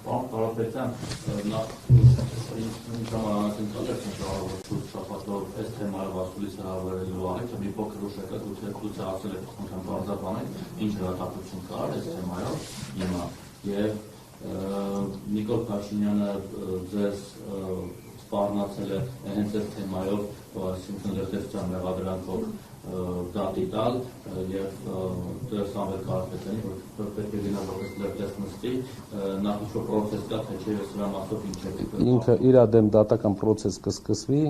Պարոն Կարապետյան, նախ շապատով այս թեմայով ասուլիսը հավերելու առիթը մի փոքր ուշեկա գուցե ասել եք խնդրեմ բարձրաբանեք ինչ հրատապություն կար այս թեմայով հիմա եւ Նիկոլ Փաշինյանը ձեզ սպառնացել է հենց այս թեմայով այսինքն լրտեսության մեղադրանքով դատի տալ եւ դրա Սամվել Կարապետյանի որ պետք է գնա որպես լրտես նստի նախ ինչ-որ պրոցես կա թե չէ սրա մասով ինչ է ինքը իր դեմ դատական պրոցես կսկսվի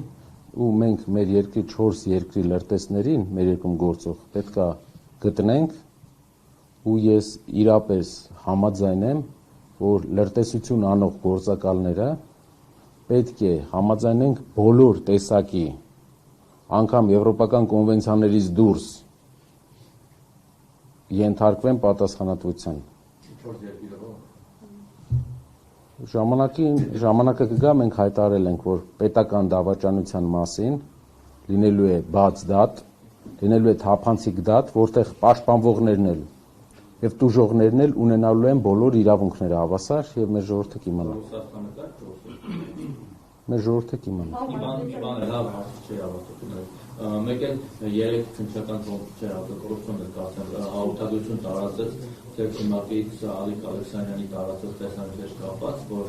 ու մենք մեր երկրի 4 երկրի լրտեսներին մեր երկրում գործող պետքա գտնենք ու ես իրապես համաձայն եմ որ լրտեսություն անող գործակալները պետք է համաձայնենք բոլոր տեսակի անգամ եվրոպական կոնվենցիաներից դուրս ենթարկվեն պատասխանատվության։ Ժամանակը կգա մենք հայտարարել ենք, որ պետական դավաճանության մասին լինելու է բաց դատ, լինելու է թափանցիկ դատ, որտեղ պաշտպանվողներն էլ եւ տուժողներն էլ ունենալու են բոլոր իրավունքները հավասար եւ մեր ժողովուրդը կիմանա։ Մեր ժողովուրդը կիմանա։ Մեկ էլ երեք քննչական կոռուպցիոն ներկայացան հաղորդագրություն տարածեց ձեր թիմակից Ալիկ Ալեքսանյանի տարածած տեսանյութեր կապած, որ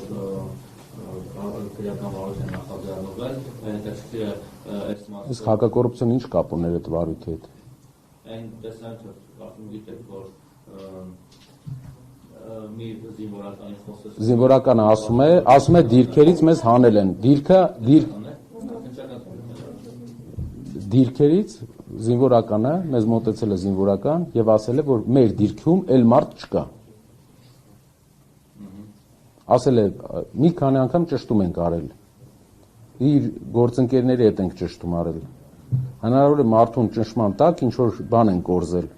քրեական վարության նախաձեռնող է, հետաքրքիր է այս մասը։ Իսկ հակակոռուպցիոն ինչ կապ ուներ այդ վարույթի հետ։ Այն տեսանյութը կարծում գիտեք, որ մի զինվորականի խոսեց։ Զինվորականը ասում է դիրքերից մեզ հանել են։ Դիրքերից զինվորականը մեզ մոտեցել է զինվորական եւ ասել է որ մեր դիրքում էլ մարդ չկա։ Ասել է մի քանի անգամ ճշտում ենք արել։ Իր գործընկերների հետ ենք ճշտում արել։ Հնարավոր է մարդուն ճնշման տակ ինչ որ բան են կորզել։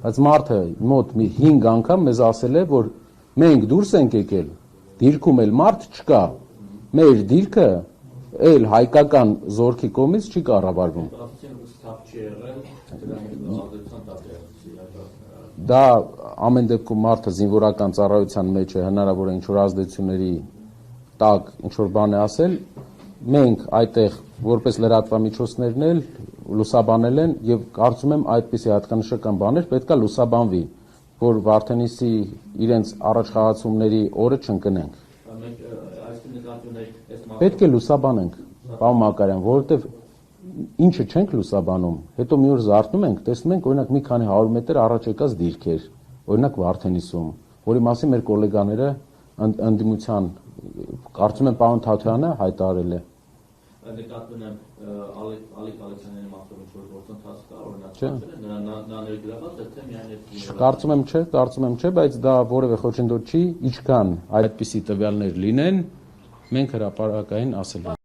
Բայց մարդը մոտ մի 5 անգամ մեզ ասել է որ մենք դուրս ենք եկել դիրքում էլ մարդ չկա։ Մեր դիրքը էլ հայկական զորքի կողմից չի կառավարվում։ Դա ամեն դեպքում մարդը զինվորական ծառայության մեջ է հնարավոր է ինչ-որ ազդեցությունների տակ ինչ-որ բան է ասել, մենք այդտեղ որպես լրատվամիջոցներն էլ լուսաբանել են եւ կարծում եմ այդպիսի հատկանշական բաներ պետքա լուսաբանվի, որ Վարդենիսի իրենց առաջխաղացումների օրը չընկնենք։ Պետք է լուսաբանենք, պարոն Մակարյան, որովհետև ինչը չենք լուսաբանում, հետո մի օր զարթնում ենք, տեսնում ենք օրինակ մի քանի 100 մետր առաջ եկած դիրքեր, օրինակ Վարդենիսում, որի մասին մեր գոլեգաները ընդդիմության, կարծում եմ պարոն Թաթյանը հայտարարել է։ Նկատվում եմ Ալիկ Ալեքսանյանի մասով ինչ-որ գործընթաց կա, օրինակ նա ներգրաված է, թե միայն Կարծում եմ չէ, բայց դա որևէ խոչընդոտ չի, ինչքան այդպիսի տվյալներ լինեն, մենք հրապարակային ասել ենք։